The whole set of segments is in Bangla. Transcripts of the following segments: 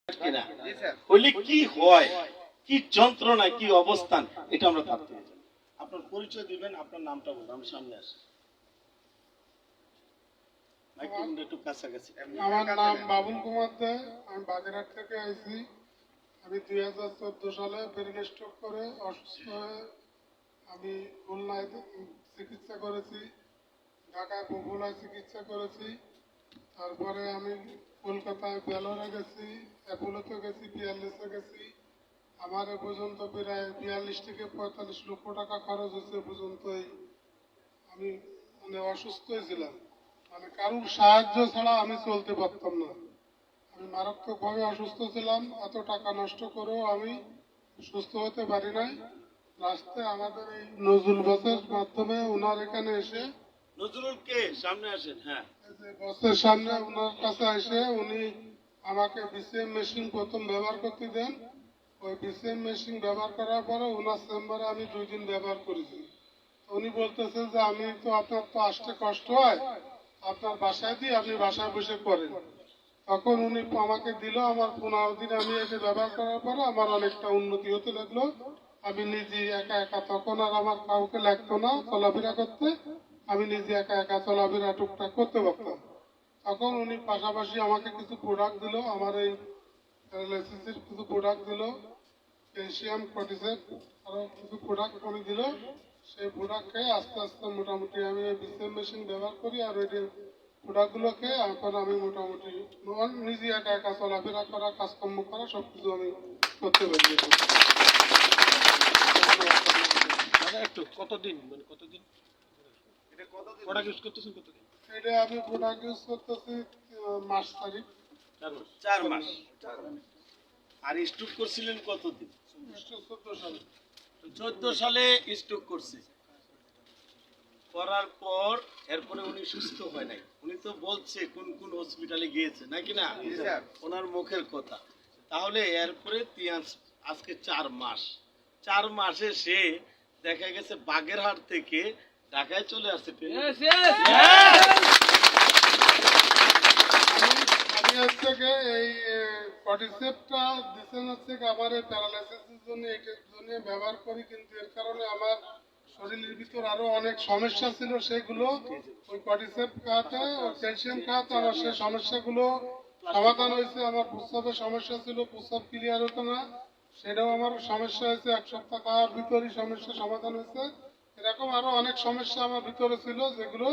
কিনা হইলে কি হয়, কি যন্ত্রণা, কি অবস্থান, এটা আমরা ভাবতে চাই। আপনার পরিচয় দিবেন, আপনার নামটা বলুন, আমি সামনে আসি। একটু কাছাকাছি। আমার নাম বাবুল কুমার দে, আমি বাগেরহাট থেকে আইছি। আমি 2014 সালে ব্রেন স্ট্রোক করে অসুস্থ হয়ে আমি খুলনায় চিকিৎসা করেছি, ঢাকায় বগুড়ায় চিকিৎসা করেছি। তারপরে আমি কলকাতায় বেলোরে গেছি, অ্যাপোলোতে গেছি, পিয়ারলেসে গেছি। আমার এ পর্যন্ত প্রায় 42 থেকে 45 লক্ষ টাকা খরচ হয়েছে পর্যন্তই। আমি মানে অসুস্থই ছিলাম, মানে কারোর সাহায্য ছাড়া আমি চলতে পারতাম না। আমি মারাত্মকভাবে অসুস্থ ছিলাম, এত টাকা নষ্ট করেও আমি সুস্থ হতে পারি নাই। রাস্তায় আমাদের এই নজরুল বাসের মাধ্যমে ওনার এখানে এসে, নজরুল কে সামনে আসেন। হ্যাঁ, বাসের সামনে ওনার কাছে এসে উনি আমাকে বিসিএম মেশিন প্রথম ব্যবহার করতে দেন। ওই বিসিএম মেশিন ব্যবহার করার পরে ওনার চেম্বারে আমি 2 দিন ব্যবহার করেছি। উনি বলতেছে যে আমি তো আপনার তো আসতে কষ্ট হয়, আপনার বাসায় দিয়ে আপনি বাসায় বসে করেন। তখন উনি আমাকে দিল, আমার 15 দিন আমি এসে ব্যবহার করার পরে আমার অনেকটা উন্নতি হতে লাগলো। আমি নিজে একা একা, তখন আর আমার কাউকে লাগতো না চলাফেরা করতে, আমি নিজে একা একা চলাফেরা টুকটাক করতে পারতাম। তখন উনি পাশাপাশি আমাকে কিছু প্রোডাক্ট দিল, আমার এই প্যারালাইসিসের কিছু প্রোডাক্ট দিল, ক্যালসিয়াম কর্টিসেপ, আরো কিছু প্রোডাক্ট উনি দিল। সেই প্রোডাক্ট খেয়ে আস্তে আস্তে মোটামুটি আমি বিসিএম মেশিন ব্যবহার করি, আর ওই প্রোডাক্টগুলো খেয়ে এখন আমি মোটামুটি নিজে একা একা চলাফেরা করা, কাজকর্ম করা সবকিছু আমি করতে পারি। একটু কতদিন প্রোডাক্ট ইউজ করতেছেন? কতদিন? এটা আমি প্রোডাক্ট ইউজ করতেছি মাস তারিখ 4 মাস। আর স্ট্রোক করছিলেন কতদিন? 14 সালে। 14 সালে স্ট্রোক করছে, করার পর এরপরে উনি সুস্থ হয় নাই। উনি তো বলছে কোন কোন হসপিটালে গিয়েছে নাকি না, ওনার মুখের কথা। তাহলে এরপরে আজকে 4 মাস, 4 মাসে সে দেখা গেছে বাগেরহাট থেকে ঢাকায় চলে আসছে। আমি হচ্ছে এই কর্টিসেপটা দিচ্ছেন হচ্ছে আমার এই প্যারালাইসিসের জন্য, এটার জন্য ব্যবহার করি, কিন্তু এর কারণে আমার শরীরের ভিতর আরো অনেক সমস্যা ছিল, সেগুলো ওই কর্টিসেপ খাওয়াতে, ক্যালসিয়াম খাওয়াতে আমার সেই সমস্যাগুলো সমাধান হয়েছে। আমার প্রস্রাবের সমস্যা ছিল, প্রস্রাব ক্লিয়ার হতো না, সেটাও আমার সমস্যা হয়েছে। 1 সপ্তাহ খাওয়ার ভিতরই সমস্যা সমাধান হয়েছে। এরকম আরো অনেক সমস্যা আমার ভিতরে ছিল, যেগুলো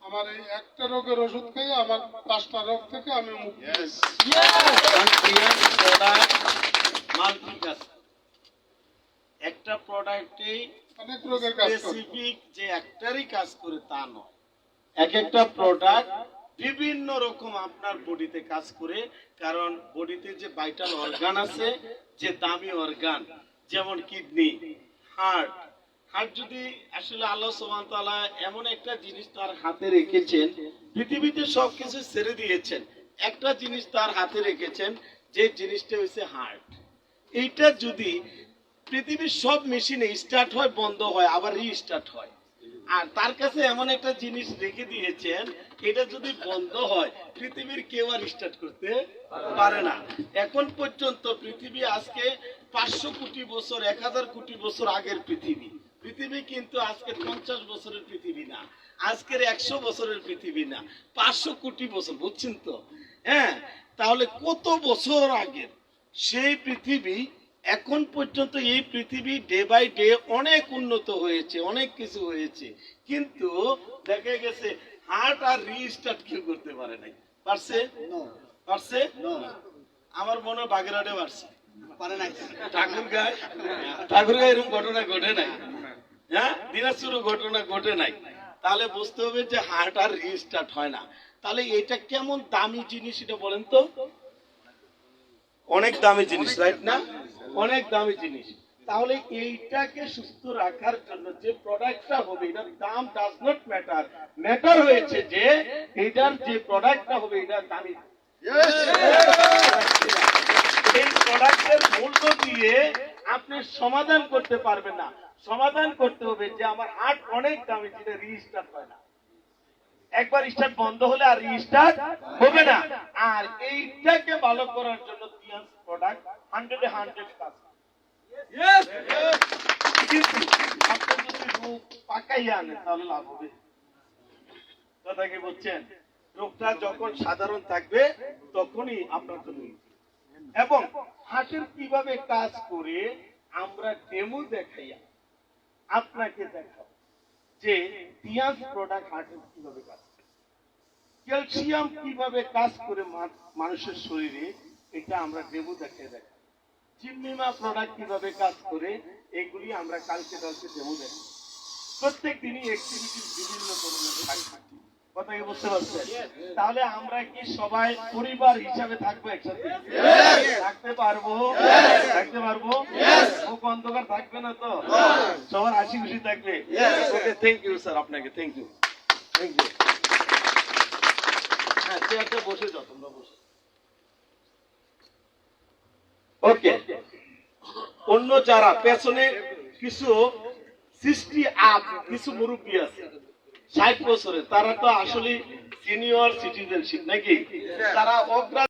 আমার এই একটা রোগের ওষুধ খেয়ে আমার 5টা রোগ থেকে আমি মুক্তি পেয়েছি। একটা প্রোডাক্টে অনেক রোগের কাজ করে। স্পেসিফিক যে একটারই কাজ করে তা নয়, এক একটা প্রোডাক্ট বিভিন্ন রকম আপনার বডিতে কাজ করে। কারণ বডিতে যে ভাইটাল অর্গান আছে, যে দামি অর্গান, যেমন কিডনি, হার্ট যদি আসলে আল্লাহ সুবহানাহু ওয়া তাআলা এমন একটা জিনিস তার হাতে রেখেছেন, পৃথিবীতে সবকিছু ছেড়ে দিয়েছেন, একটা জিনিস তার হাতে রেখেছেন, যে জিনিসটা হচ্ছে হার্ট। এইটা যদি পৃথিবীর সব মেশিনে স্টার্ট হয়, বন্ধ হয়, আবার রিস্টার্ট হয়, আর তার কাছে এমন একটা জিনিস রেখে দিয়েছেন, এটা যদি বন্ধ হয় পৃথিবীর কেউ আর স্টার্ট করতে পারে না। এখন পর্যন্ত পৃথিবী আজকে 500 কোটি বছর, 1000 কোটি বছর আগের পৃথিবী। পৃথিবী কিন্তু আজকে 50 বছরের পৃথিবী না, আজকের 100 বছরের পৃথিবী না, 500 কোটি বছর, বুঝছেন তো? হ্যাঁ, তাহলে কত বছর আগের সেই পৃথিবী। এখন পর্যন্ত এই পৃথিবী ডে বাই ডে অনেক উন্নত হয়েছে, অনেক কিছু হয়েছে, কিন্তু দেখা গেছে হার্ট আর রিস্টার্ট কেউ করতে পারে নাই। পারছে? পারছে? আমার মনে হয় বাগেরহাটে পারছে, ঠাকুরগাঁয় এরকম ঘটনা ঘটে নাই। হ্যাঁ, দিনাজপুরে ঘটনা ঘটে নাই। তাহলে বুঝতে হবে যে হার্ট আর রিস্টার্ট হয় না। তাহলে এটা কেমন দামি জিনিস এটা বলেন তো? অনেক দামি জিনিস, রাইট না? অনেক দামি জিনিস। তাহলে এইটাকে সুস্থ রাখার জন্য যে প্রোডাক্টটা হবে, এটার দাম ডাজ নট ম্যাটার, ম্যাটার হয়েছে যে এটার যে প্রোডাক্টটা হবে এটার দামি। এই প্রোডাক্টের মূল্য দিয়ে আপনি সমাধান করতে পারবেন না। সমাধান করতে হবে যে আমার হার্ট অনেক দামি, যেটা রিস্টার্ট হয় না, একবার স্টার্ট বন্ধ হলে আর রিস্টার্ট হবে না। আর এইটাকে ভালো করার জন্য প্রোডাক্ট 100 কাজ কিন্তু আপনি যদি রোগ পাকাইয়া আনেন তাহলে লাভ হবে। কথা কি বলছেন? রোগটা যখন সাধারণ থাকবে তখনই আপনার জন্য। এবং হার্টের কিভাবে কাজ করে আমরা ডেমো দেখাইয়া আপনাকে দেখাবো যে তিয়াস প্রোডাক্ট হার্টের কিভাবে কাজ করে, ক্যালসিয়াম কিভাবে কাজ করে মানুষের শরীরে, এটা আমরা ডেমো দেখাই দেখাবো। জিমনিমা প্রোডাক্ট কিভাবে কাজ করে এগুলি আমরা কালকে ডেমো দেখাবো। প্রত্যেক দিনই অ্যাক্টিভিটিস বিভিন্ন ধরনের থাকবে। কথা কি বুঝতে পারছেন? তাহলে আমরা কি সবাই পরিবার হিসাবে থাকবো একসাথে? থাকতে পারবো? থাকতে পারবো? মুখ অন্ধকার থাকবে না তো? সবার হাসি খুশি থাকবে? ওকে, থ্যাংক ইউ স্যার, আপনাকে থ্যাংক ইউ, থ্যাংক ইউ। হ্যাঁ, চেয়ারটা বসে যাও, তোমরা বসে। ওকে, অন্য যারা পেছনে কিছু 60 আপ কিছু মুরব্বী আছে 60 বছরের, তারা তো আসলে সিনিয়র সিটিজেনশিপ নাকি, তারা অগ্রা